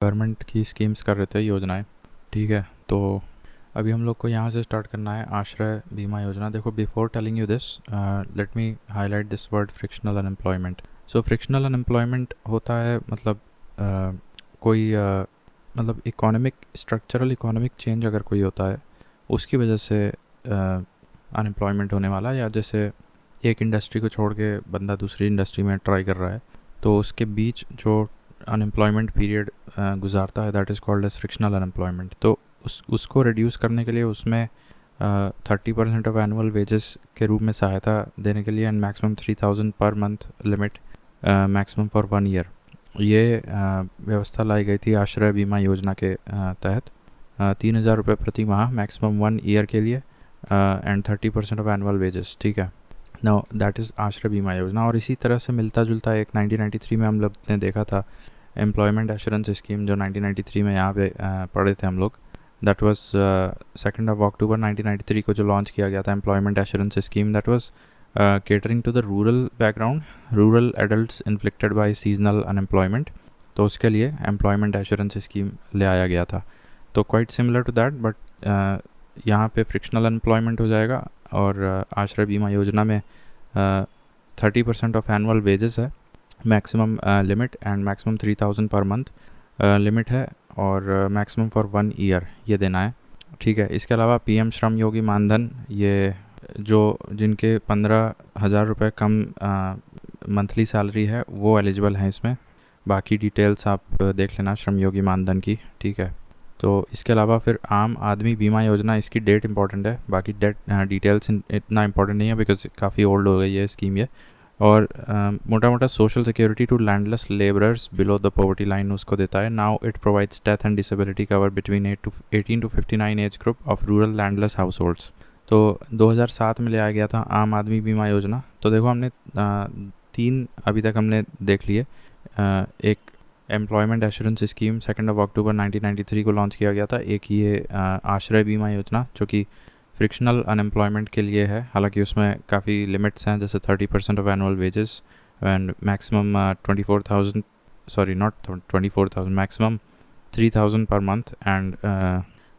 Government की schemes कर रहे थे, योजनाएं। ठीक है, तो अभी हम लोग को यहाँ से स्टार्ट करना है आश्रय बीमा योजना। देखो, before telling you this, let me highlight this word frictional unemployment. So frictional unemployment होता है मतलब कोई मतलब इकोनॉमिक स्ट्रक्चरल इकोनॉमिक चेंज अगर कोई होता है उसकी वजह से अनएम्प्लॉयमेंट होने वाला, या जैसे एक इंडस्ट्री को छोड़ के बंदा दूसरी इंडस्ट्री में ट्राई कर रहा है तो उसके बीच जो अनएम्प्लॉयमेंट पीरियड गुजारता है, that is called as frictional unemployment. तो उसको रिड्यूस करने के लिए उसमें 30% ऑफ एनुअल वेजेस के रूप में सहायता देने के लिए, and maximum 3,000 per month limit, maximum for 1 year, ये व्यवस्था लाई गई थी आश्रय बीमा योजना के तहत। 3,000 रुपये प्रति माह मैक्सिमम 1 ईयर के लिए, एंड 30% ऑफ एनुअल वेजेस। ठीक है, नो दैट इज़ आश्रय बीमा योजना। और इसी तरह से मिलता जुलता एक 1993 में हम लोग ने देखा था एम्प्लॉयमेंट एश्योरेंस स्कीम, जो 1993 में यहाँ पे पढ़े थे हम लोग। दैट वाज 2 अक्टूबर 1993 को जो लॉन्च किया गया था employment assurance scheme. That was catering to the rural background, rural adults inflicted by seasonal unemployment. तो उसके लिए एम्प्लॉयमेंट एश्योरेंस स्कीम ले आया गया था। तो quite similar to that, but यहाँ पे फ्रिक्शनल अनएम्प्लॉयमेंट हो जाएगा। और आश्रय बीमा योजना में 30% ऑफ एनुअल वेजेस है maximum limit, and maximum 3,000 per month limit है, और मैक्सिमम फॉर 1 ईयर ये देना है। ठीक है, इसके अलावा पीएम श्रम योगी मानधन, ये जो जिनके 15,000 रुपये कम मंथली सैलरी है वो एलिजिबल हैं इसमें। बाकी डिटेल्स आप देख लेना श्रम योगी मानधन की। ठीक है, तो इसके अलावा फिर आम आदमी बीमा योजना, इसकी डेट इंपॉर्टेंट है, बाकी डेट डिटेल्स इतना इंपॉर्टेंट नहीं है बिकॉज काफ़ी ओल्ड हो गई है स्कीम ये। और मोटा मोटा social security to landless labourers below the poverty line उसको देता है। Now it provides death and disability cover between 18 to 59 age group of rural landless households. तो 2007 में ले आया गया था आम आदमी बीमा योजना। तो देखो, हमने 3 अभी तक हमने देख लिए। एक एम्प्लॉयमेंट एश्योरेंस स्कीम 2 अक्टूबर 1993 को लॉन्च किया गया था। एक ये आश्रय बीमा योजना जो कि फ्रिक्शनल अनएम्प्लॉयमेंट के लिए है, हालांकि उसमें काफ़ी लिमिट्स हैं, जैसे 30% of annual wages and maximum 24,000, sorry not 24,000, maximum 3,000 per month, and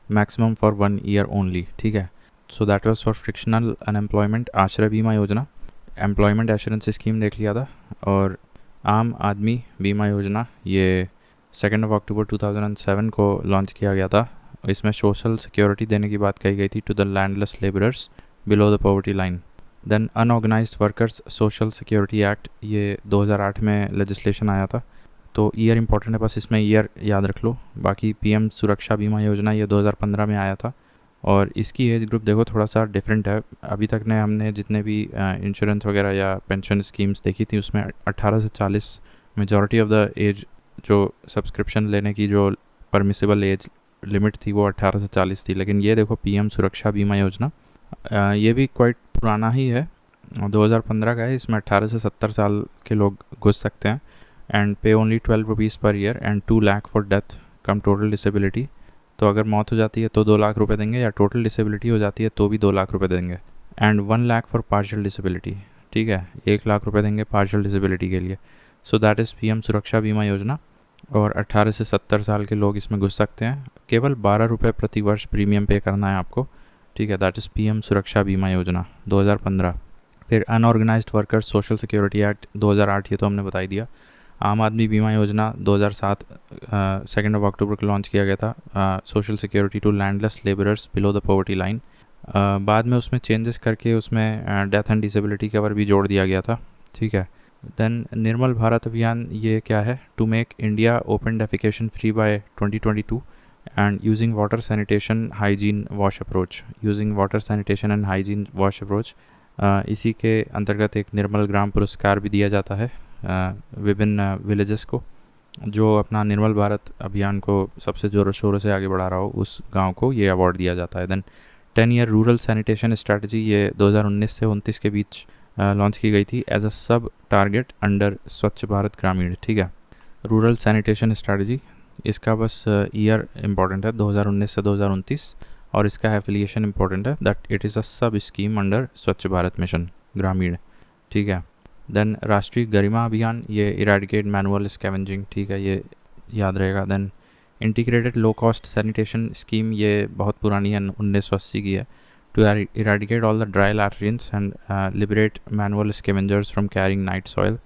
maximum for 1 year only. ठीक है, सो that was for frictional unemployment आश्रय बीमा योजना। एम्प्लॉयमेंट एश्योरेंस स्कीम देख लिया था। और आम आदमी बीमा योजना, ये 2 अक्टूबर 2007 को लॉन्च किया गया था। इसमें सोशल सिक्योरिटी देने की बात कही गई थी to the landless labourers below the poverty line. Then unorganised workers social security act, ये 2008 में लेजिस्लेशन आया था। तो ईयर इंपॉर्टेंट है, बस इसमें ईयर याद रख लो। बाकी पीएम सुरक्षा बीमा योजना, ये 2015 में आया था। और इसकी एज ग्रुप देखो थोड़ा सा डिफरेंट है। अभी तक ने हमने जितने भी इंश्योरेंस वगैरह या पेंशन स्कीम्स देखी थी उसमें 18 से 40 मेजॉरिटी ऑफ द एज, जो सब्सक्रिप्शन लेने की जो परमिसिबल एज लिमिट थी वो 18 से 40 थी। लेकिन ये देखो पीएम सुरक्षा बीमा योजना, ये भी क्वाइट पुराना ही है, 2015 का है। इसमें 18 से 70 साल के लोग घुस सकते हैं, एंड पे only 12 rupees per year, and 2 lakh for death come total disability. तो अगर मौत हो जाती है तो 2 लाख रुपए देंगे, या टोटल डिसेबिलिटी हो जाती है तो भी 2 लाख रुपए देंगे, and 1 lakh for partial disability. ठीक है, 1 लाख रुपए देंगे पार्शियल डिसेबिलिटी के लिए। सो दैट इज़ पीएम सुरक्षा बीमा योजना। और 18 से 70 साल के लोग इसमें घुस सकते हैं। केवल 12 रुपये प्रति वर्ष प्रीमियम पे करना है आपको। ठीक है, दैट इज़ पीएम सुरक्षा बीमा योजना 2015। फिर unorganised workers social security act 2008, ये तो हमने बता ही दिया। आम आदमी बीमा योजना 2007 2 अक्टूबर को लॉन्च किया गया था, social security to landless labourers below the poverty line. बाद में उसमें चेंजेस करके उसमें डेथ एंड डिसेबिलिटी कवर भी जोड़ दिया गया था। ठीक है, देन निर्मल भारत अभियान, ये क्या है? To make India open defecation free by 2022 and using water sanitation hygiene wash approach, using water sanitation and hygiene wash approach. इसी के अंतर्गत एक निर्मल ग्राम पुरस्कार भी दिया जाता है विभिन्न विलेजेस को, जो अपना निर्मल भारत अभियान को सबसे ज़ोरों शोरों से आगे बढ़ा रहा हो उस गांव को ये अवार्ड दिया जाता है। Then 10 year rural sanitation strategy, ये 2019 से 29 के बीच लॉन्च की गई थी एज अ सब टारगेट अंडर स्वच्छ भारत ग्रामीण। ठीक है, रूरल सैनिटेशन स्ट्रैटेजी, इसका बस ईयर इम्पॉर्टेंट है 2019 से 2029, और इसका एफिलिएशन इम्पॉर्टेंट है दैट इट इज़ अ सब स्कीम अंडर स्वच्छ भारत मिशन ग्रामीण। ठीक है, देन राष्ट्रीय गरिमा अभियान, ये इरेडिकेट मैनुअल स्कैवेंजिंग। ठीक है, ये याद रहेगा। Then integrated low cost sanitation scheme ये बहुत पुरानी है, 1980 की है। To eradicate all the dry latrines and liberate manual scavengers from carrying night soil,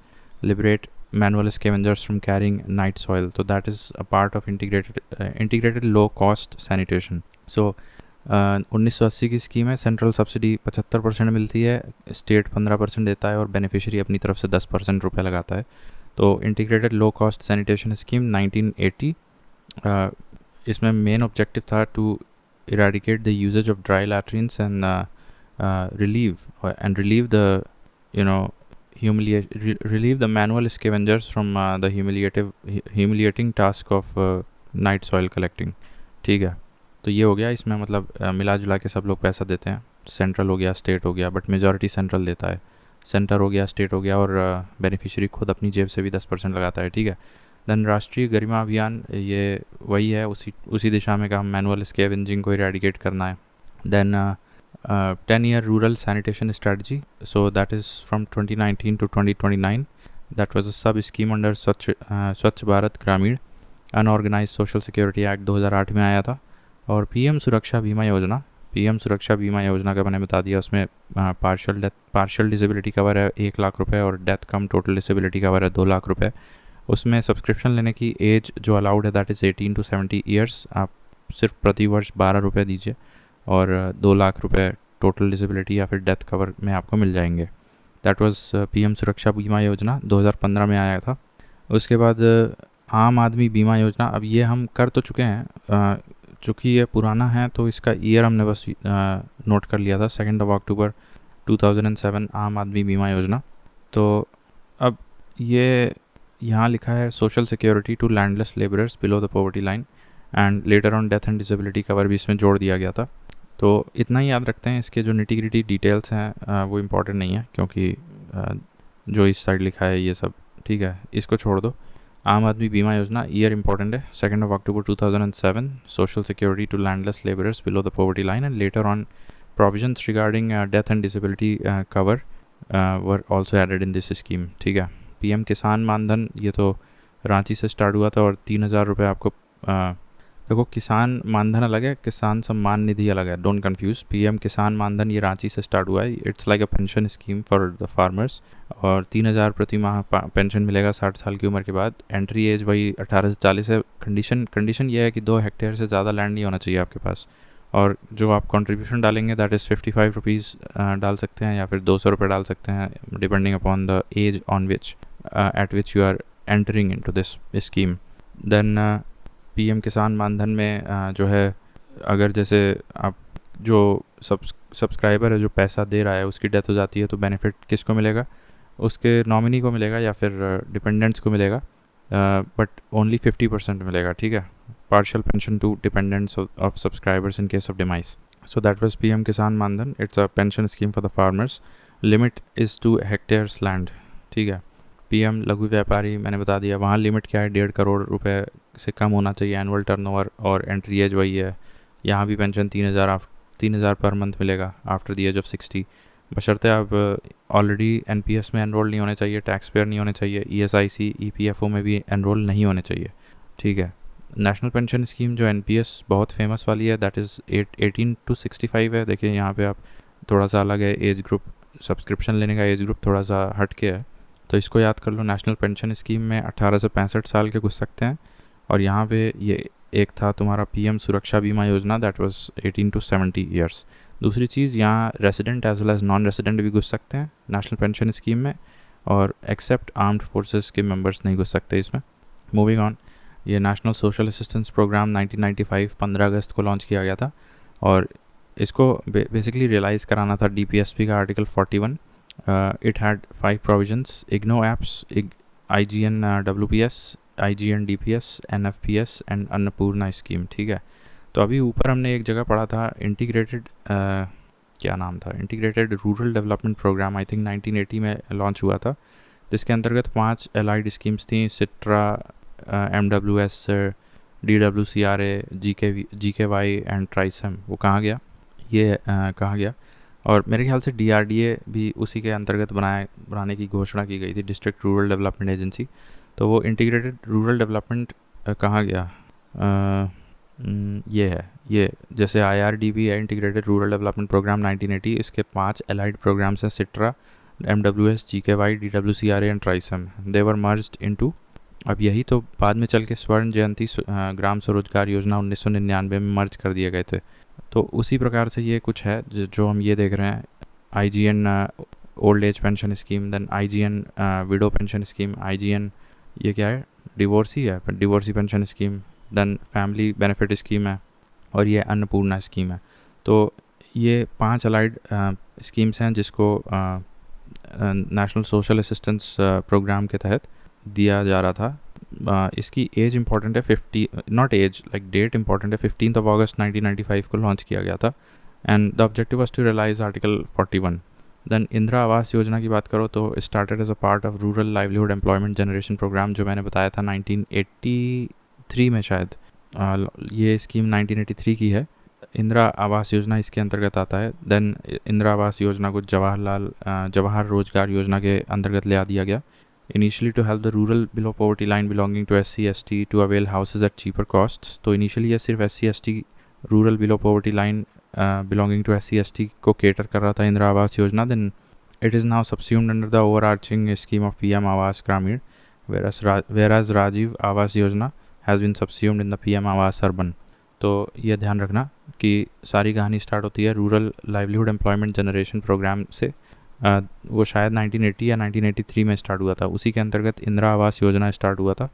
liberate manual scavengers from carrying night soil. So that is a part of integrated low cost sanitation. So 1980 की scheme है। Central subsidy 75% मिलती है, state 15% देता है और beneficiary अपनी तरफ से 10% रुपये लगाता है। तो integrated low cost sanitation scheme 1980, इसमें मेन ऑब्जेक्टिव था to eradicate the uses of dry latrines and relieve the relieve the manual scavengers from the humiliating task of night soil collecting। ठीक है, तो ये हो गया। इसमें मतलब मिला जुला के सब लोग पैसा देते हैं, सेंट्रल हो गया, स्टेट हो गया, बट मेजॉरिटी सेंट्रल देता है। सेंटर हो गया, स्टेट हो गया, और बेनिफिशियरी खुद अपनी जेब से भी 10% लगाता है। ठीक है, देन राष्ट्रीय गरिमा अभियान, ये वही है, उसी दिशा में काम, मैनुअल स्कैवेंजिंग को इरेडिकेट करना है। Then 10-year rural sanitation strategy, so that is from 2019 to 2029. That was a sub scheme under स्वच्छ भारत ग्रामीण अनऑर्गेनाइज सोशल सिक्योरिटी एक्ट 2008 में आया था। और पीएम सुरक्षा बीमा योजना, पीएम सुरक्षा बीमा योजना का मैंने बता दिया, उसमें पार्शियल डिसेबिलिटी कवर है 1 लाख रुपए और डेथ कम टोटल डिसेबिलिटी कवर है 2 लाख रुपए। उसमें सब्सक्रिप्शन लेने की एज जो अलाउड है दैट इज़ 18 to 70 ईयर्स। आप सिर्फ प्रति वर्ष 12 रुपये दीजिए और 2 लाख रुपए टोटल डिसेबिलिटी या फिर डेथ कवर में आपको मिल जाएंगे। दैट वाज पीएम सुरक्षा बीमा योजना, 2015 में आया था। उसके बाद आम आदमी बीमा योजना, अब ये हम कर तो चुके हैं, चूँकि ये पुराना है तो इसका ईयर हमने बस नोट कर लिया था, 2 अक्टूबर 2007 आम आदमी बीमा योजना। तो अब ये यहाँ लिखा है social security to landless labourers below the poverty line and later on death and disability cover भी इसमें जोड़ दिया गया था। तो इतना ही याद रखते हैं, इसके जो निटी-ग्रिटी डिटेल्स हैं वो इम्पॉर्टेंट नहीं है, क्योंकि जो इस साइड लिखा है ये सब ठीक है, इसको छोड़ दो। आम आदमी बीमा योजना ईयर इंपॉर्टेंट है, 2 अक्टूबर 2007 social security to landless labourers below the poverty line and later on provisions regarding death and disability cover were also added in this scheme. ठीक है, पीएम किसान मानधन, ये तो रांची से स्टार्ट हुआ था और 3,000 रुपये आपको देखो, किसान मानधन अलग है, किसान सम्मान निधि अलग है, डोंट कंफ्यूज। पीएम किसान मानधन ये रांची से स्टार्ट हुआ है, it's like a pension scheme for the farmers और 3,000 प्रति माह पेंशन मिलेगा 60 साल की उम्र के बाद। एंट्री एज वही 18 से 40 है। कंडीशन ये है कि 2 हेक्टेयर से ज़्यादा लैंड नहीं होना चाहिए आपके पास, और जो आप कंट्रीब्यूशन डालेंगे दैट इज़ 55 रुपीज़ डाल सकते हैं या फिर 200 रुपये डाल सकते हैं, depending upon the age on which at which you are entering into this scheme. Then PM Kisan Maandhan में जो है, अगर जैसे आप जो सब्सक्राइबर है जो पैसा दे रहा है उसकी डेथ हो जाती है तो बेनिफिट किसको मिलेगा, उसके नॉमिनी को मिलेगा या फिर डिपेंडेंट्स को मिलेगा, बट ओनली 50% मिलेगा। ठीक है, partial pension to dependents of subscribers in case of demise. So that was PM Kisan Mandhan, it's a pension scheme for the farmers, limit is 2 hectares land. ठीक है, पीएम लघु व्यापारी मैंने बता दिया, वहाँ लिमिट क्या है, 1.5 करोड़ रुपए से कम होना चाहिए एनुअल टर्नओवर, और एंट्री एज वही है। यहाँ भी पेंशन 3,000 पर मंथ मिलेगा आफ्टर द एज ऑफ 60, बशर्ते आप ऑलरेडी एनपीएस में एनरोल नहीं होने चाहिए, टैक्स पेयर नहीं होने चाहिए, ईएसआईसी ईपीएफओ में भी एनरोल नहीं होने चाहिए। ठीक है, नेशनल पेंशन स्कीम जो एनपीएस बहुत फेमस वाली है दैट इज़ 18 to 65 है। देखिए यहाँ पे आप थोड़ा सा अलग है एज ग्रुप, सब्सक्रिप्शन लेने का एज ग्रुप थोड़ा सा हट के है, तो इसको याद कर लो। नेशनल पेंशन स्कीम में 18 से 65 साल के घुस सकते हैं, और यहाँ पे ये एक था तुम्हारा पीएम सुरक्षा बीमा योजना दैट वाज 18 to 70 ईयर्स। दूसरी चीज़, यहाँ resident as well as non resident भी घुस सकते हैं नेशनल पेंशन स्कीम में, और एक्सेप्ट आर्म्ड फोर्सेस के मेंबर्स नहीं घुस सकते इसमें। मूविंग ऑन, ये नेशनल सोशल असिस्टेंस प्रोग्राम 1995 15 अगस्त को लॉन्च किया गया था, और इसको बेसिकली रियलाइज़ कराना था डीपीएसपी का article 41। It had 5 provisions: IGNO apps, IGN WPS, IGN DPS, NFPS and Annapurna scheme. ठीक है, तो अभी ऊपर हमने एक जगह पढ़ा था इंटीग्रेटेड, क्या नाम था, integrated rural development programme, I think 1980 में लॉन्च हुआ था, जिसके अंतर्गत 5 एलाइड स्कीम्स थी, सिट्रा, MWS, DWCRA, GKY and TRYSEM. वो कहाँ गया, ये कहाँ गया, और मेरे ख्याल से DRDA भी उसी के अंतर्गत बनाने की घोषणा की गई थी, डिस्ट्रिक्ट रूरल डेवलपमेंट एजेंसी। तो वो इंटीग्रेटेड रूरल डेवलपमेंट कहाँ गया, ये है, ये जैसे IRDP है, इंटीग्रेटेड रूरल डेवलपमेंट प्रोग्राम 1980, इसके 5 एलाइड प्रोग्राम्स हैं, SITRA, MWS, GKY, DWCRA and TRYSEM, they were merged into. अब यही तो बाद में चल के स्वर्ण जयंती ग्राम स्वरोजगार योजना 1999 में मर्ज कर दिए गए थे। तो उसी प्रकार से ये कुछ है जो हम ये देख रहे हैं, IGN old age pension scheme, then IGN widow pension scheme, IGN ये क्या है, डिवोर्सी है, divorcee pension scheme, then family benefit scheme है, और ये अन्नपूर्णा स्कीम है। तो ये 5 अलाइड स्कीम्स हैं जिसको नेशनल सोशल असिस्टेंस प्रोग्राम के तहत दिया जा रहा था। इसकी एज इंपॉर्टेंट है 50, not age like date important है, 15 अगस्त 1995 को लॉन्च किया गया था। And the objective was to realise article 41। Then Indira Awas Yojana की बात करो तो started as a part of rural livelihood employment generation programme, जो मैंने बताया था 1983 में शायद। ये स्कीम 1983 की है। इंदिरा आवास योजना इसके अंतर्गत आता है। देन इंदिरा आवास योजना को जवाहर रोजगार योजना के अंतर्गत ले आ दिया गया। Initially to help the rural below poverty line belonging to SC/ST to avail houses at cheaper costs. तो इनिशियली ये सिर्फ SC/ST rural below poverty line belonging to SC/ST को केटर कर रहा था Indira Awas Yojana. Then it is now subsumed under the overarching scheme of PM Awas Gramin, whereas Rajiv Awas Yojana has been subsumed in the PM Awas urban. तो ये ध्यान रखना कि सारी कहानी स्टार्ट होती है rural livelihood employment generation programme से। वो शायद 1980 या 1983 में स्टार्ट हुआ था, उसी के अंतर्गत इंदिरा आवास योजना स्टार्ट हुआ था।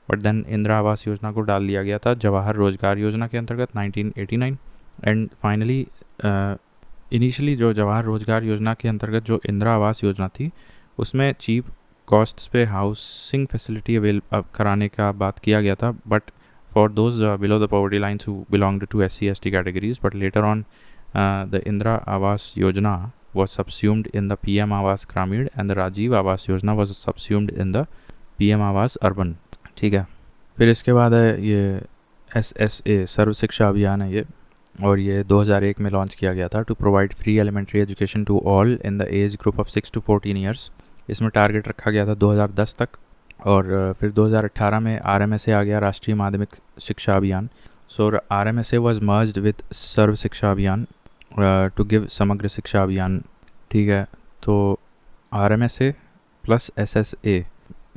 बट देन इंदिरा आवास योजना को डाल दिया गया था जवाहर रोजगार योजना के अंतर्गत 1989। एंड फाइनली इनिशियली जो जवाहर रोजगार योजना के अंतर्गत जो इंदिरा आवास योजना थी, उसमें चीप कॉस्ट्स पे हाउसिंग फैसिलिटी अवेल कराने का बात किया गया था, but for those below the poverty lines who belonged to SC/ST categories. But later on the Indira Awas Yojana was subsumed in the PM Awas Gramin, and the Rajiv Awas Yojana was subsumed in the PM Awas Urban। ठीक है, फिर इसके बाद है ये SSA सर्व शिक्षा अभियान है ये, और ये 2001 में लॉन्च किया गया था to provide free elementary education to all in the age group of 6 to 14 years. इसमें टारगेट रखा गया था 2010 तक, और फिर 2018 में RMSA आ गया, राष्ट्रीय माध्यमिक शिक्षा अभियान। सो RMSA वाज मर्ज्ड विद सर्व शिक्षा अभियान टू गिव समग्र शिक्षा अभियान। ठीक है, तो RMSA प्लस SSA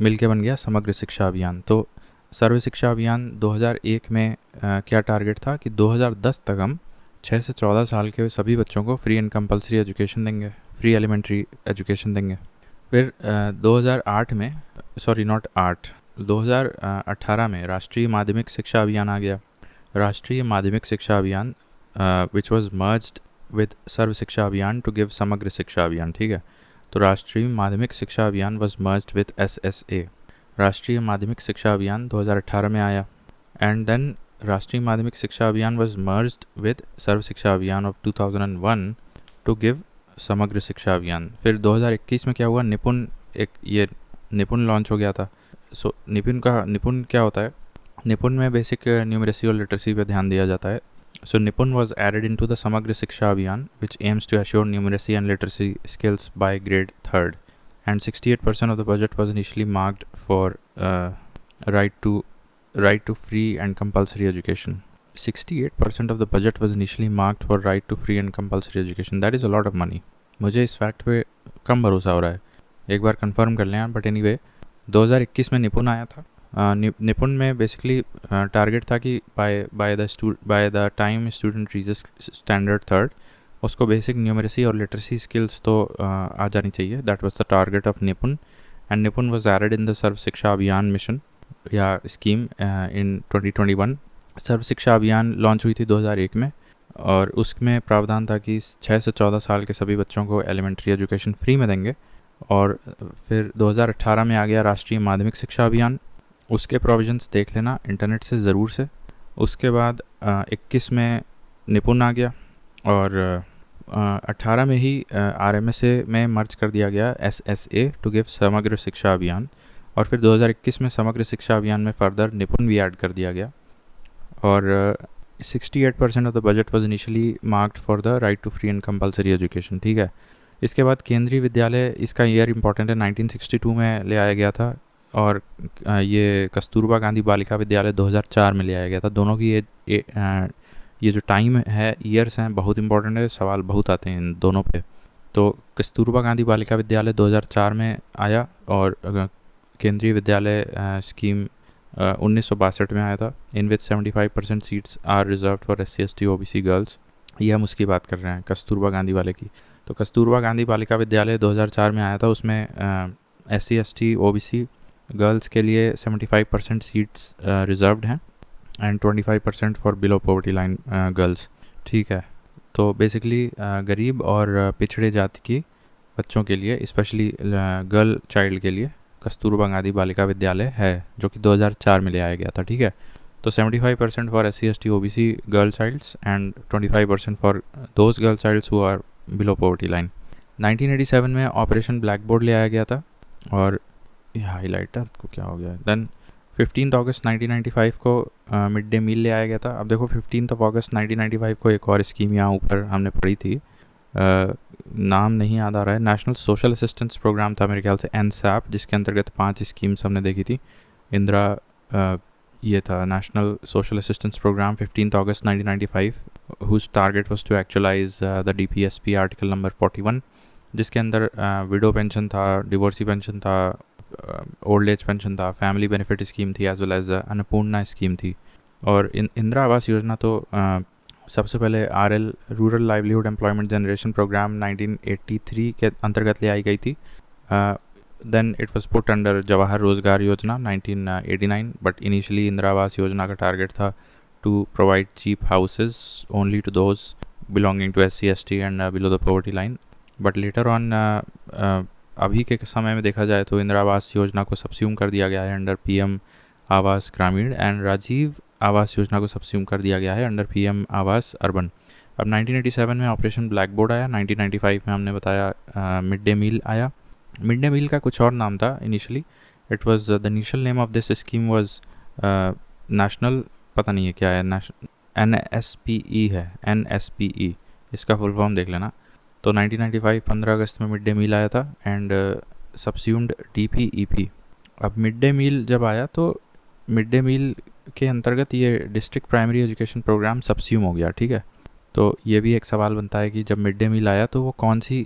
मिलके बन गया समग्र शिक्षा अभियान। तो सर्व शिक्षा अभियान 2001 में क्या टारगेट था कि 2010 तक हम 6 से 14 साल के सभी बच्चों को फ्री एंड कंपलसरी एजुकेशन देंगे, फ्री एलिमेंट्री एजुकेशन देंगे। फिर 2008 में 2018 में राष्ट्रीय माध्यमिक शिक्षा अभियान आ गया। राष्ट्रीय माध्यमिक शिक्षा Abhiyan which was merged with सर्व शिक्षा अभियान टू गिव समग्र शिक्षा अभियान। ठीक है, तो राष्ट्रीय माध्यमिक शिक्षा अभियान वाज मर्ज्ड विद SSA। राष्ट्रीय माध्यमिक शिक्षा अभियान 2018 में आया। एंड देन राष्ट्रीय माध्यमिक शिक्षा अभियान वाज मर्ज्ड विद सर्व शिक्षा अभियान ऑफ 2001 टू गिव समग्र शिक्षा अभियान। फिर 2021 में क्या हुआ, ये निपुण लॉन्च हो गया था। सो निपुण क्या होता है, निपुण में बेसिक न्यूमरेसी और लिटरेसी पे ध्यान दिया जाता है। सो निपुण was added into the Samagra Shiksha Abhiyan which aims to assure numeracy and literacy skills by grade 3rd, and 68% of the budget was initially marked for right to free and compulsory education. 68% of the budget was initially marked for right to free and compulsory education. That is a lot of money. मुझे इस fact पे कम भरोसा हो रहा है, एक बार confirm कर लें। बट एनीवे 2021 में निपुण आया था। निपुण में बेसिकली टारगेट था कि by the time student reaches standard 3rd, उसको बेसिक न्यूमरेसी और लिटरेसी स्किल्स तो आ जानी चाहिए। That was the target of निपुण। एंड निपुण वाज एडेड इन द सर्व शिक्षा अभियान मिशन या स्कीम इन 2021। सर्व शिक्षा अभियान लॉन्च हुई थी 2001 में, और उसमें प्रावधान था कि 6 से 14 साल के सभी बच्चों को एलिमेंट्री एजुकेशन फ्री में देंगे। और फिर 2018 में आ गया राष्ट्रीय माध्यमिक शिक्षा अभियान। उसके प्रोविजंस देख लेना इंटरनेट से ज़रूर से। उसके बाद 21 में निपुण आ गया, और 18 में ही RMSA में मर्ज कर दिया गया SSA टू गिव समग्र शिक्षा अभियान। और फिर 2021 में समग्र शिक्षा अभियान में फर्दर निपुण भी ऐड कर दिया गया। और 68% of the budget was initially marked for the right to free and compulsory education. ठीक है, इसके बाद केंद्रीय विद्यालय, इसका ईयर इंपॉर्टेंट है, 1962 में ले आया गया था और ये कस्तूरबा गांधी बालिका विद्यालय 2004 में ले आया गया था। दोनों की ये जो टाइम है, ईयर्स हैं, बहुत इंपॉर्टेंट है, सवाल बहुत आते हैं इन दोनों पे। तो कस्तूरबा गांधी बालिका विद्यालय 2004 में आया और केंद्रीय विद्यालय स्कीम 1962 में आया था। In which 75% seats are reserved for SC ST OBC girls. ये हम उसकी बात कर रहे हैं, कस्तूरबा गांधी वाले की। तो कस्तूरबा गांधी बालिका विद्यालय 2004 में आया था। उसमें SC ST OBC गर्ल्स के लिए 75% सीट्स रिजर्व्ड हैं and 25% for below poverty line girls. ठीक है, तो बेसिकली गरीब और पिछड़े जाति की बच्चों के लिए, स्पेशली गर्ल चाइल्ड के लिए कस्तूरबा गांधी बालिका विद्यालय है, जो कि 2004 में ले आया गया था। ठीक है, तो 75% for SC ST OBC girl childs and 25% for those girl childs who are below poverty line. 1987 में ऑपरेशन ब्लैक बोर्ड ले आया गया था और ये हाईलाइटर को क्या हो गया। देन 15 अगस्त 1995 को मिड डे मील ले आया गया था। अब देखो 15 अगस्त 1995 को एक और स्कीम यहाँ ऊपर हमने पढ़ी थी, नाम नहीं याद आ रहा है, नेशनल सोशल असिस्टेंस प्रोग्राम था मेरे ख्याल से, NSAP, जिसके अंतर्गत 5 स्कीम्स हमने देखी थी। इंदिरा ये था नेशनल सोशल असिस्टेंस प्रोग्राम 15 अगस्त 1995 whose target was to actualise the DPSP article number 41, जिसके अंदर विडो पेंशन था, डिवोर्सी पेंशन था, ओल्ड एज पेंशन था, फैमिली बेनिफिट स्कीम थी, as well as Annapurna scheme थी। और इंदिरा आवास योजना तो सबसे पहले RL rural livelihood employment generation programme 1983 के अंतर्गत ले आई गई थी। Then it was put under Jawahar Rozgar योजना 1989, बट इनिशियली इंदिरा आवास योजना का टारगेट था to provide cheap houses only to those belonging to SC ST and below the poverty line. But later on अभी के समय में देखा जाए तो इंदिरा आवास योजना को सबस्यूम कर दिया गया है अंडर PM आवास ग्रामीण एंड राजीव आवास योजना को सबस्यूम कर दिया गया है अंडर PM आवास अर्बन। अब 1987 में ऑपरेशन ब्लैक बोर्ड आया। 1995 में हमने बताया मिड डे मील आया। मिड डे मील का कुछ और नाम था initially. It was the initial name of this scheme was national, पता नहीं है क्या है, NSPE है, NSPE, इसका फुल फॉर्म देख लेना। तो 1995 15 अगस्त में मिड डे मील आया था एंड सबस्यूम्ड DPEP। अब मिड डे मील जब आया तो मिड डे मील के अंतर्गत ये district primary education programme subsume हो गया। ठीक है, तो ये भी एक सवाल बनता है कि जब मिड डे मील आया तो वो कौन सी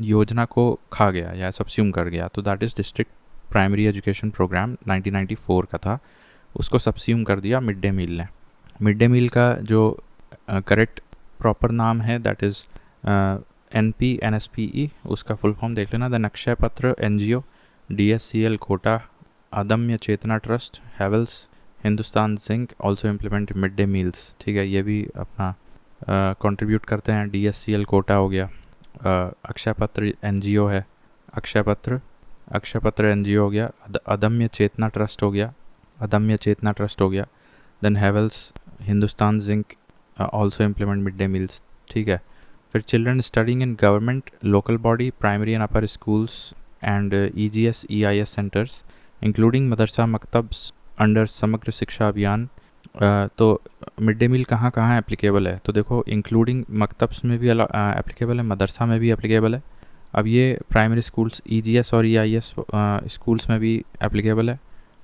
योजना को खा गया या सबस्यूम कर गया। तो that is district primary education programme 1994 का था, उसको सबस्यूम कर दिया मिड डे मील ने। मिड डे मील का जो करेक्ट प्रॉपर नाम है दैट इज़ NSPE, उसका फुल फॉर्म देख लेना। Then Akshaya Patra NGO, DSCL Kota, Adamya Chetana trust, Havells, Hindustan zinc also implement mid day meals. ठीक है, ये भी अपना कंट्रीब्यूट करते हैं। DSCL कोटा हो गया, अक्षय पत्र NGO है, अक्षय पत्र NGO हो गया, अदम्य चेतना ट्रस्ट हो गया, then Havells, Hindustan zinc also implement mid day meals. ठीक है, फिर children studying in government local body primary and upper schools and EGS EIS centres including madrasa maktabs under Samagra Shiksha अभियान। तो मिड डे मील कहाँ कहाँ एप्लीकेबल है, तो देखो इंक्लूडिंग मकतब्स में भी एप्लीकेबल है, मदरसा में भी एप्लीकेबल है। अब ये प्राइमरी स्कूल्स EGS और EIS स्कूल्स में भी एप्लीकेबल है,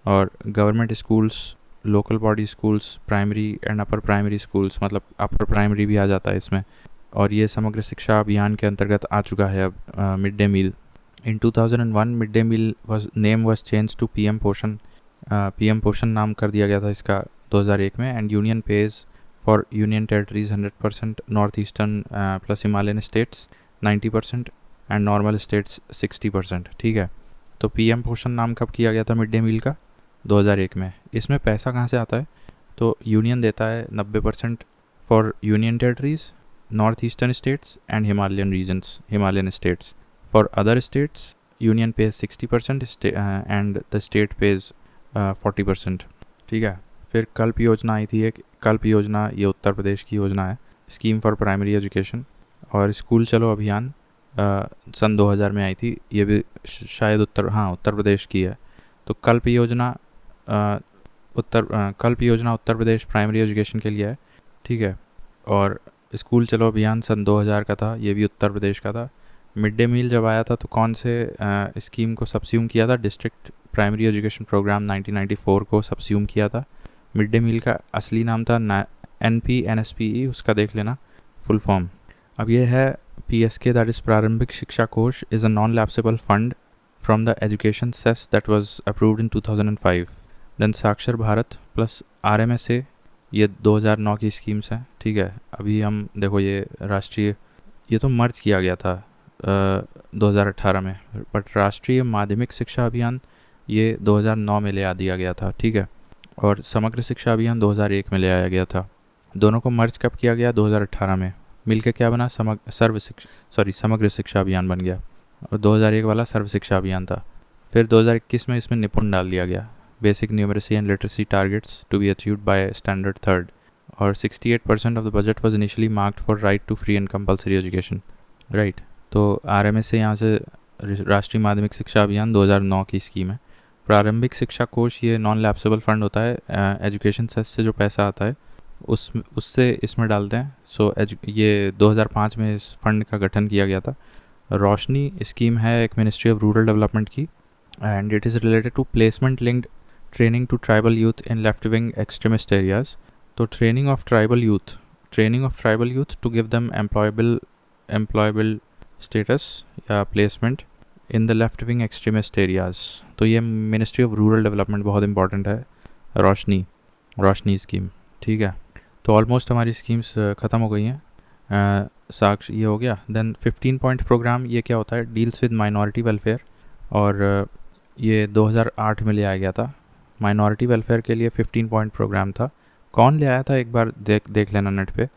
और government schools, local body schools, primary and upper primary schools, मतलब अपर प्राइमरी भी आ जाता है इसमें। और ये समग्र शिक्षा अभियान के अंतर्गत आ चुका है अब mid day meal. In 2001 mid day meal name was change to PM Poshan. PM पोषण नाम कर दिया गया था इसका 2001 में। And union page for union territories 100%, north eastern plus Himalayan states 90% and normal states 60%। ठीक है, तो PM पोषण नाम कब किया गया था मिड डे मील का? 2001 में। इसमें पैसा कहाँ से आता है? तो यूनियन देता है 90% for union territories, north eastern states and Himalayan states. For other states union page 60% and the state page 40%। ठीक है, फिर कल्प योजना आई थी एक। कल्प योजना ये उत्तर प्रदेश की योजना है, स्कीम फॉर प्राइमरी एजुकेशन। और स्कूल चलो अभियान सन 2000 में आई थी, ये भी शायद उत्तर प्रदेश की है। तो कल्प योजना उत्तर प्रदेश प्राइमरी एजुकेशन के लिए है। ठीक है, और स्कूल चलो अभियान सन 2000 का था, ये भी उत्तर प्रदेश का था। मिड डे मील जब आया था तो कौन से स्कीम को सबस्यूम किया था? डिस्ट्रिक्ट प्राइमरी एजुकेशन प्रोग्राम 1994 को सबस्यूम किया था। मिड डे मील का असली नाम था NPNSPE, उसका देख लेना फुल फॉर्म। अब ये है PSK, that is Prarambhik Shiksha Kosh, is a non lapsable fund from the education cess that was approved in 2005। Then Saakshar Bharat plus RMSA, ये 2009 की स्कीम्स हैं, ठीक है। अभी हम देखो ये राष्ट्रीय, ये तो मर्ज किया गया था 2018 में, बट राष्ट्रीय माध्यमिक शिक्षा अभियान ये 2009 में ले आ दिया गया था, ठीक है। और समग्र शिक्षा अभियान 2001 में ले आया गया था। दोनों को मर्ज कब किया गया? 2018 में। मिलके क्या बना? समग्र शिक्षा अभियान बन गया। और 2001 वाला सर्व शिक्षा अभियान था। फिर 2021 में इसमें निपुण डाल दिया गया, basic numeracy and literacy targets to be achieved by standard third. और 68% of the budget was initially marked for right to free and compulsory education, right. तो RMSA यहाँ से राष्ट्रीय माध्यमिक शिक्षा अभियान 2009 की स्कीम है। प्रारंभिक शिक्षा कोष ये नॉन लैप्सेबल फंड होता है, एजुकेशन सेस से जो पैसा आता है उससे इसमें डालते हैं। ये 2005 में इस फंड का गठन किया गया था। रोशनी स्कीम है एक मिनिस्ट्री ऑफ रूरल डेवलपमेंट की, and it is related to placement linked training to tribal youth in left wing extremist areas. तो training of tribal youth to give them employable status या placement in the left wing extremist areas. तो ये ministry of rural development बहुत important है, Roshni scheme, ठीक है। तो almost हमारी स्कीम्स ख़त्म हो गई हैं। साक्ष ये हो गया। देन 15 पॉइंट प्रोग्राम, ये क्या होता है? डील्स विद माइनॉरिटी वेलफेयर, और ये 2008 में ले आया गया था। माइनॉरिटी वेलफेयर के लिए 15 पॉइंट प्रोग्राम था। कौन ले आया था एक बार देख लेना नेट पे।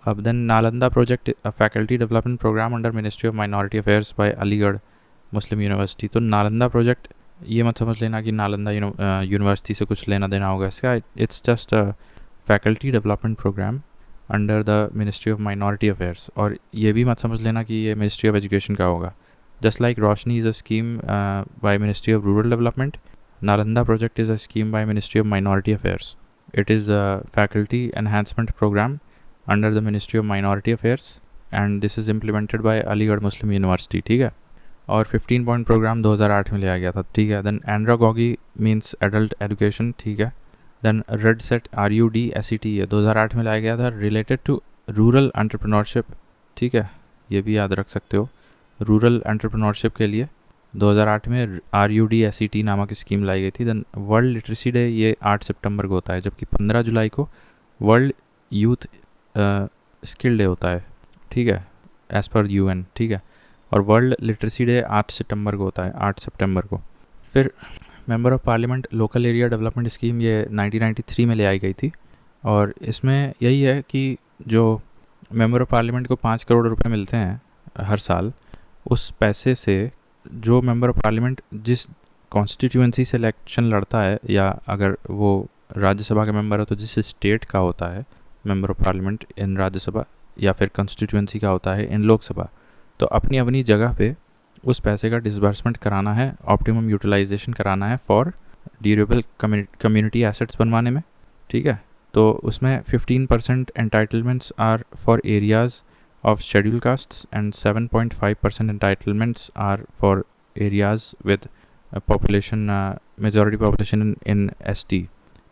अब then Nalanda project, faculty development programme under ministry of minority affairs by Aligarh Muslim university. तो नालंदा प्रोजेक्ट ये मत समझ लेना कि नालंदा यूनिवर्सिटी से कुछ लेना देना होगा इसका। It's just a faculty development programme under the ministry of minority affairs. और ये भी मत समझ लेना कि ये मिनिस्ट्री ऑफ एजुकेशन का होगा। Just like Roshni is a scheme by ministry of rural development, Nalanda project is a scheme by ministry of minority affairs. It is a faculty enhancement programme under the ministry of minority affairs, and this is implemented by Aligarh Muslim university, ठीक है। और 15 point programme 2008 में लिया गया था, ठीक है। Then andragogy means adult education, ठीक है। देन रेड सेट RUD-SET ये 2008 में लाया गया था, रिलेटेड टू रूरल एंटरप्रेन्योरशिप, ठीक है। ये भी याद रख सकते हो, रूरल एंटरप्रेन्योरशिप के लिए 2008 में RUD-SET नामक स्कीम लाई गई थी। देन वर्ल्ड लिटरेसी डे ये 8 सितंबर को होता है, जबकि 15 जुलाई को वर्ल्ड यूथ स्किल डे होता है, ठीक है, एज़ पर UN, ठीक है। और वर्ल्ड लिटरेसी डे 8 सितंबर को होता है, 8 सितंबर को। फिर member of parliament local area development scheme ये 1993 में ले आई गई थी, और इसमें यही है कि जो मेंबर ऑफ पार्लियामेंट को 5 करोड़ रुपए मिलते हैं हर साल, उस पैसे से जो मेंबर ऑफ पार्लियामेंट जिस कॉन्स्टिट्यूएंसी से इलेक्शन लड़ता है, या अगर वो राज्यसभा का मेंबर है तो जिस स्टेट का होता है member of parliament in Rajya Sabha, या फिर कॉन्स्टिट्यूएंसी का होता है इन लोकसभा, तो अपनी अपनी जगह पे उस पैसे का डिसबर्समेंट कराना है, ऑप्टिमम यूटिलाइजेशन कराना है फॉर ड्यूरेबल कम्युनिटी एसेट्स बनवाने में, ठीक है। तो उसमें 15% entitlements are for areas of scheduled castes and 7.5% entitlements are for areas with population majority population in ST.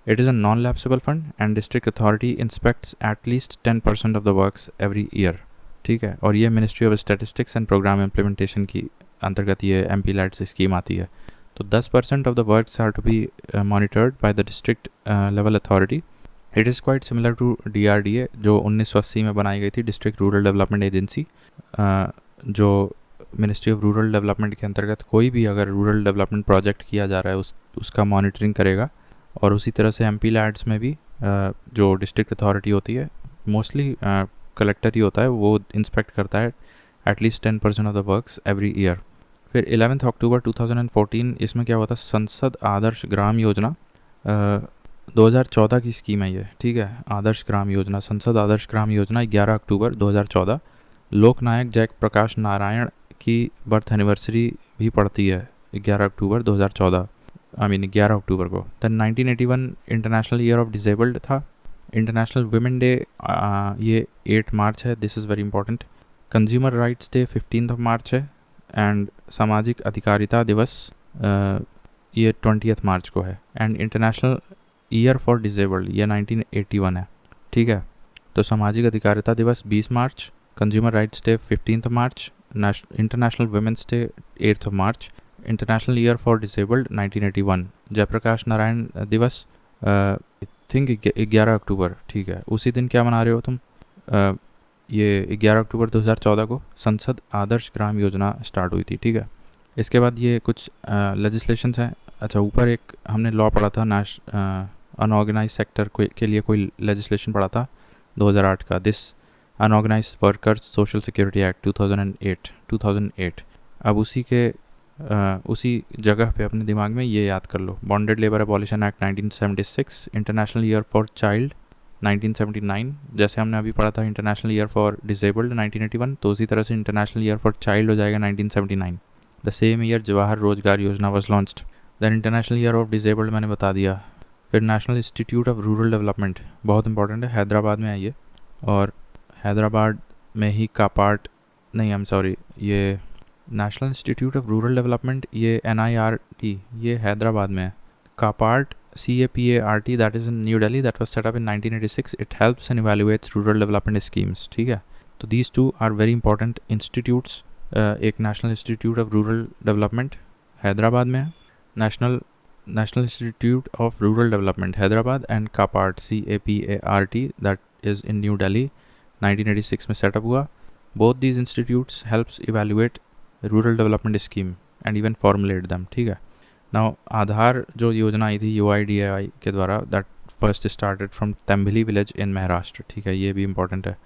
It is a non-lapsable fund and district authority inspects at least 10% of the works every year. ठीक है, और ये ministry of statistics and programme implementation की अंतर्गत ये MP-led से scheme आती है। तो 10% of the works are to be monitored by the district level authority. It is quite similar to DRDA जो 1980 में बनाई गई थी, डिस्ट्रिक्ट रूरल डेवलपमेंट एजेंसी, जो मिनिस्ट्री ऑफ रूरल डेवलपमेंट के अंतर्गत कोई भी अगर रूरल डेवलपमेंट प्रोजेक्ट किया जा रहा है उसका मॉनिटरिंग करेगा. और उसी तरह से MP-LADS में भी जो डिस्ट्रिक्ट अथॉरिटी होती है, मोस्टली कलेक्टर ही होता है, वो इंस्पेक्ट करता है at least 10% of the works every year. फिर 11 अक्टूबर 2014 इसमें क्या हुआ था, संसद आदर्श ग्राम योजना 2014 की स्कीम है ये, ठीक है. आदर्श ग्राम योजना, संसद आदर्श ग्राम योजना 11 अक्टूबर 2014. लोकनायक जयप्रकाश नारायण की बर्थ एनिवर्सरी भी पड़ती है 11 अक्टूबर 2014, 11 अक्टूबर को. Then 1981 international year of disabled था. इंटरनेशनल वुमेन डे ये 8 मार्च है, this is very important. Consumer rights day 15 मार्च है, एंड सामाजिक अधिकारिता दिवस ये 20 मार्च को है, and international year for disabled ये 1981 है, ठीक है। तो सामाजिक अधिकारिता दिवस 20 March, consumer rights day 15 March, international women's day 8 March, international year for disabled 1981, Jayaprakash Narayan दिवस आई थिंक 11 अक्टूबर, ठीक है। उसी दिन क्या मना रहे हो तुम? ये 11 अक्टूबर 2014 को संसद आदर्श ग्राम योजना स्टार्ट हुई थी, ठीक है। इसके बाद ये कुछ लेजिस्लेशंस हैं। अच्छा, ऊपर एक हमने लॉ पढ़ा था, अनऑर्गेनाइज सेक्टर के लिए कोई लेजिस्लेशन पढ़ा था 2008 का, this unorganise workers social security act 2008। अब उसी जगह पे अपने दिमाग में ये याद कर लो, bonded labour abolition act 1976, international year for child 1979, जैसे हमने अभी पढ़ा था इंटरनेशनल ईयर फॉर डिसेबल्ड 1981, तो उसी तरह से इंटरनेशनल ईयर फॉर चाइल्ड हो जाएगा 1979। The same year Jawahar Rozgar Yojana was launched. Then international year of disabled मैंने बता दिया। फिर national institute of rural development, बहुत इंपॉर्टेंट है, हैदराबाद में है ये, और हैदराबाद में ही कापार्ट, नहीं आई एम सॉरी, ये national institute of rural development ये NIRT ये हैदराबाद में है। कापार्ट CAPART that is in new Delhi, that was set up in 1986, it helps and इवैल्यूएट्स rural development schemes, ठीक है। तो these two are very important institutes. एक national institute of rural development Hyderabad में है, national institute of rural development Hyderabad, and कापार्ट CAPART that is in new Delhi 1986 में setup हुआ। Both these institutes helps evaluate rural development scheme and even formulate them, ठीक है। Now आधार जो योजना आई थी UIDAI के द्वारा, that first started from Tembhli village in Maharashtra, ठीक है, ये भी इम्पोर्टेंट है।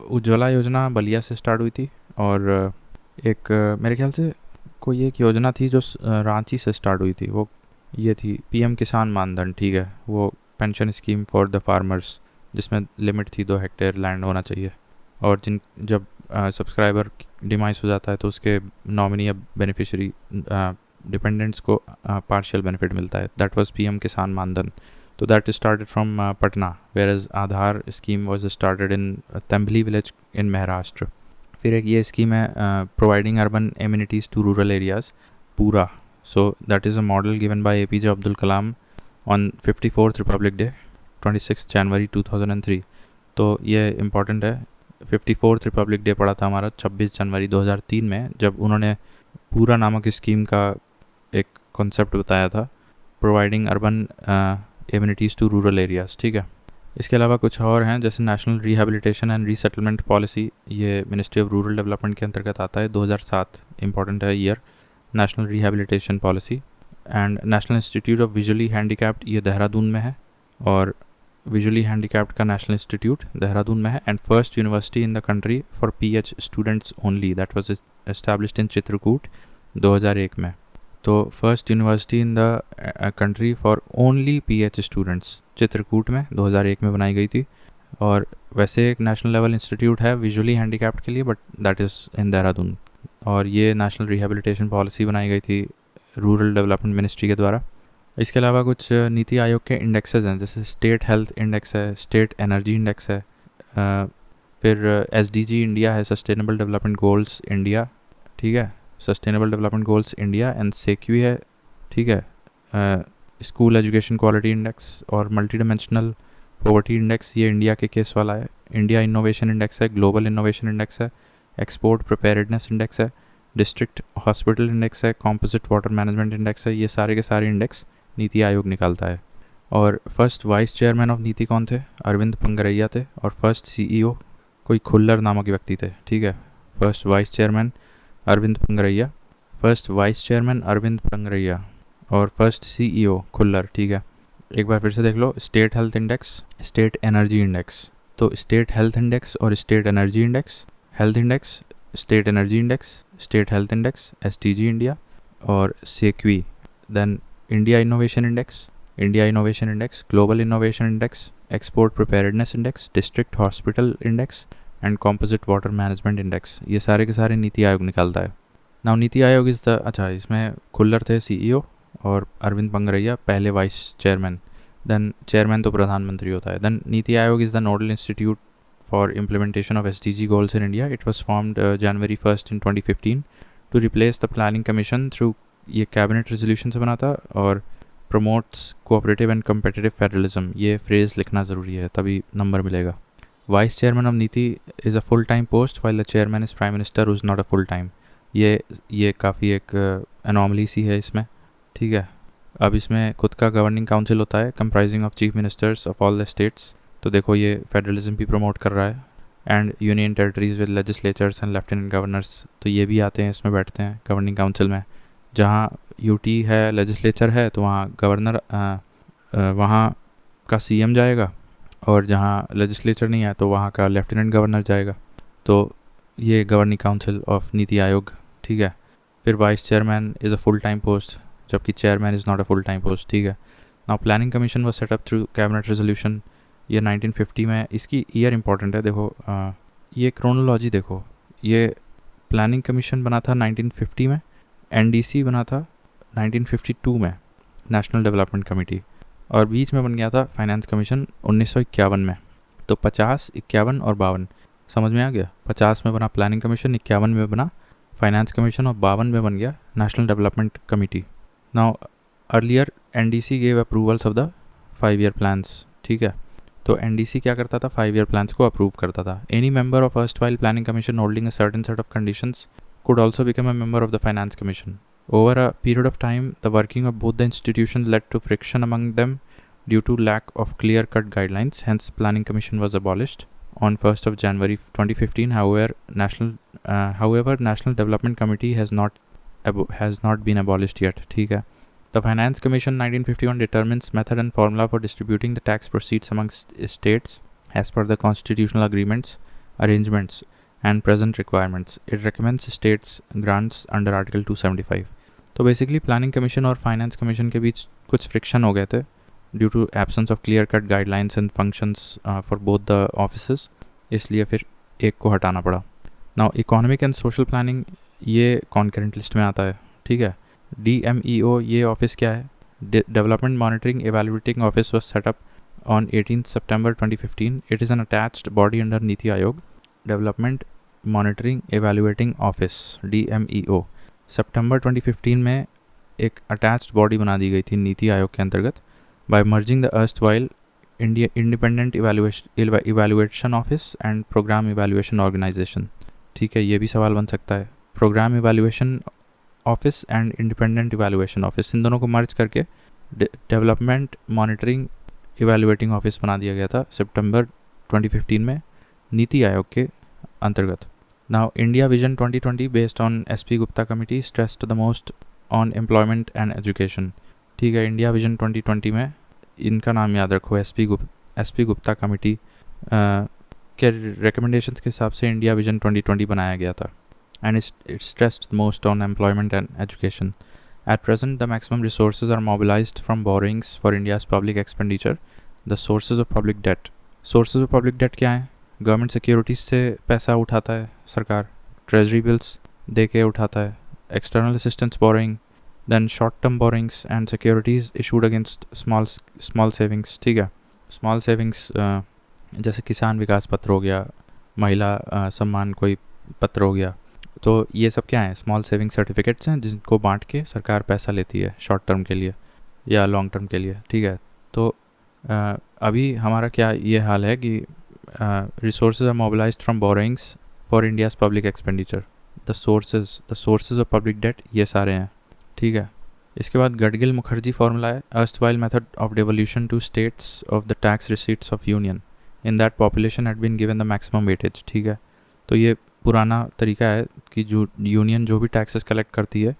उज्ज्वला योजना बलिया से स्टार्ट हुई थी, और एक मेरे ख्याल से कोई एक योजना थी जो रांची से स्टार्ट हुई थी, वो ये थी PM किसान मानधन, ठीक है, वो pension scheme for the farmers, जिसमें लिमिट थी 2 हेक्टेयर लैंड होना चाहिए, और जब सब्सक्राइबर डिमाइस हो जाता है तो उसके नॉमिनी या बेनिफिशियरी डिपेंडेंट्स को पार्शियल बेनिफिट मिलता है, that was PM Kisan Maandhan. तो that started from Patna, whereas Aadhaar scheme was started in Tembhli village in Maharashtra. फिर एक ये स्कीम है providing urban amenities to rural areas, पूरा, so that is a model given by APJ Abdul Kalam on 54th republic day 26 January 2003। तो ये important है, 54th republic day पड़ा था हमारा 26 जनवरी 2003 में, जब उन्होंने पूरा नामक स्कीम का एक कॉन्सेप्ट बताया था, providing urban amenities to rural areas, ठीक है। इसके अलावा कुछ और हैं, जैसे national rehabilitation and resettlement policy, ये मिनिस्ट्री ऑफ रूरल डेवलपमेंट के अंतर्गत आता है, 2007 इंपॉर्टेंट है year, national rehabilitation policy. And national institute of visually handicapped ये देहरादून में है, और विजुअली हैंडीकैप्ड का नेशनल इंस्टीट्यूट देहरादून में है। And first university in the country for PH students only, that was established in Chitrakoot 2001 में। तो first university in the country for only PH students Chitrakoot में 2001 में बनाई गई थी। और वैसे एक नेशनल लेवल इंस्टीट्यूट है विजुअली हैंडीकैप्ड के लिए, but that is in Dehradun, और ये नेशनल रिहैबिलिटेशन पॉलिसी बनाई गई थी रूरल डेवलपमेंट मिनिस्ट्री के द्वारा। इसके अलावा कुछ नीति आयोग के इंडेक्सेस हैं, जैसे स्टेट हेल्थ इंडेक्स है, स्टेट एनर्जी इंडेक्स है, फिर SDG इंडिया है, सस्टेनेबल डेवलपमेंट गोल्स इंडिया, ठीक है, sustainable development goals India, and SEQI है, ठीक है, स्कूल एजुकेशन क्वालिटी इंडेक्स, और मल्टी डिमेंशनल पॉवर्टी इंडेक्स ये इंडिया के केस वाला है, इंडिया इनोवेशन इंडेक्स है, ग्लोबल इनोवेशन इंडेक्स है, एक्सपोर्ट प्रिपेयर्डनेस इंडेक्स है, डिस्ट्रिक्ट हॉस्पिटल इंडेक्स है, कॉम्पोजिट वाटर मैनेजमेंट इंडेक्स है, ये सारे के सारे इंडेक्स नीति आयोग निकालता है। और फर्स्ट वाइस चेयरमैन ऑफ नीति कौन थे? अरविंद पंगरैया थे, और फर्स्ट CEO कोई खुल्लर नामक व्यक्ति थे, ठीक है। First vice chairman Arvind Panagariya, first vice chairman Arvind Panagariya, और फर्स्ट CEO खुल्लर, ठीक है। एक बार फिर से देख लो, state health index, state energy index, तो स्टेट हेल्थ इंडेक्स और state energy index, health index, state energy index, state health index, SDG India, और SEQI, then India innovation index, India innovation index, global innovation index, export preparedness index, district hospital index, and composite water management index, ये सारे के सारे नीति आयोग निकालता है। Now NITI Aayog is the, अच्छा इसमें खुल्लर थे CEO और अरविंद पंगरैया पहले वाइस चेयरमैन, देन चेयरमैन तो प्रधानमंत्री होता है। Then NITI Aayog is the nodal institute for implementation of SDG goals in India. It was formed January 1st in 2015 to replace the Planning Commission through ये कैबिनेट रेजोल्यूशन से बना था और promotes cooperative and competitive federalism. ये phrase लिखना ज़रूरी है तभी नंबर मिलेगा. वाइस चेयरमैन ऑफ नीति is a full time post while the chairman is prime minister who is not a full time. ये काफ़ी एक अनोमली सी है इसमें, ठीक है. अब इसमें खुद का गवर्निंग काउंसिल होता है comprising of chief ministers of all the states. तो देखो ये फेडरलिज्म भी प्रमोट कर रहा है. And union territories with legislatures and lieutenant governors, तो ये भी आते हैं इसमें, बैठते हैं गवर्निंग काउंसिल में. जहाँ यूटी है, लेजिस्लेचर है, तो वहाँ गवर्नर वहाँ का सीएम जाएगा, और जहाँ लेजिस्लेचर नहीं है तो वहाँ का लेफ्टिनेंट गवर्नर जाएगा. तो ये governing council of NITI Aayog, ठीक है. फिर vice chairman is a full time post, जबकि chairman is not a full time post, ठीक है. Now planning commission was set up through cabinet resolution. ये 1950 में, इसकी ईयर इंपॉर्टेंट है. देखो ये क्रोनोलॉजी देखो, ये प्लानिंग कमीशन बना था 1950 में, एनडीसी बना था 1952 में, नेशनल डेवलपमेंट कमेटी, और बीच में बन गया था फाइनेंस कमीशन 1951 में. तो 50, 51 और 52 समझ में आ गया. 50 में बना प्लानिंग कमीशन, 51 में बना फाइनेंस कमीशन, और 52 में बन गया national development committee. Now earlier NDC gave approvals of the 5 year plans, ठीक है. तो एनडीसी क्या करता था, 5 ईयर प्लान्स को अप्रूव करता था. Any member of erstwhile planning commission holding a certain set of conditions could also become a member of the finance commission. Over a period of time, the working of both the institutions led to friction among them due to lack of clear-cut guidelines. Hence, planning commission was abolished on 1st of January 2015. However, National Development Committee has not been abolished yet. ठीक है. The Finance Commission 1951 determines method and formula for distributing the tax proceeds amongst states as per the constitutional agreements, arrangements, and present requirements. It recommends states grants under Article 275. तो basically planning commission और finance commission के बीच कुछ friction हो गए थे due to absence of clear cut guidelines and functions for both the offices, इसलिए फिर एक को हटाना पड़ा. Now economic and social planning ये कॉन्करेंट लिस्ट में आता है, ठीक है. DMEO ये ऑफिस क्या है, development monitoring evaluating office was set up on 18 September 2015. It is an attached body under NITI Aayog. Development monitoring evaluating office DMEO सितंबर 2015 में एक अटैच्ड बॉडी बना दी गई थी नीति आयोग के अंतर्गत by merging the erstwhile independent evaluation office and programme evaluation organisation. ठीक है, ये भी सवाल बन सकता है. Programme evaluation office and independent evaluation office, इन दोनों को मर्ज करके डेवलपमेंट मॉनिटरिंग इवैल्यूएटिंग ऑफिस बना दिया गया था सितंबर 2015 में नीति आयोग के अंतर्गत. Now, India Vision 2020 based on SP Gupta Committee stressed the most on employment and education. ठीक है, इंडिया विजन 2020 में इनका नाम याद रखो, SP गुप्ता कमेटी के रिकमेंडेशंस के हिसाब से इंडिया विजन 2020 बनाया गया था. And it stressed most on employment and education. At present, the maximum resources are mobilized from borrowings for India's public expenditure. The sources of public debt. Sources of public debt क्या है? Government securities से पैसा उठाता है सरकार, treasury bills दे के उठाता है, external assistance borrowing, then short term borrowings and securities issued against small savings. ठीक है, स्मॉल सेविंग्स जैसे किसान विकास पत्र हो गया, महिला सम्मान कोई पत्र हो गया, तो ये सब क्या है, स्मॉल सेविंग सर्टिफिकेट्स हैं जिनको बांट के सरकार पैसा लेती है शॉर्ट टर्म के लिए या लॉन्ग टर्म के लिए. ठीक है, तो अभी हमारा क्या ये हाल है कि resources are mobilized from borrowings for India's public expenditure. The sources of public debt ये सारे हैं. ठीक है, इसके बाद गडगिल मुखर्जी फार्मूला है, erstwhile method of devolution to states of the tax receipts of union. In that population had been given the maximum weightage. ठीक है, तो ये पुराना तरीका है कि जो यूनियन जो भी टैक्सेस कलेक्ट करती है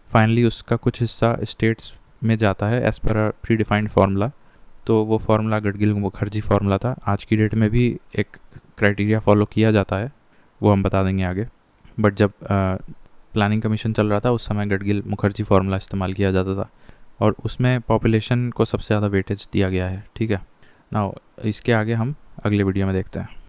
फाइनली उसका कुछ हिस्सा स्टेट्स में जाता है एज पर अ प्री डिफाइंड फार्मूला. तो वो फार्मूला गडगिल मुखर्जी फार्मूला था. आज की डेट में भी एक क्राइटेरिया फॉलो किया जाता है, वो हम बता देंगे आगे. बट जब प्लानिंग कमीशन चल रहा था उस समय गडगिल मुखर्जी फार्मूला इस्तेमाल किया जाता था और उसमें पॉपुलेशन को सबसे ज़्यादा वेटेज दिया गया है. ठीक है, नाउ इसके आगे हम अगले वीडियो में देखते हैं.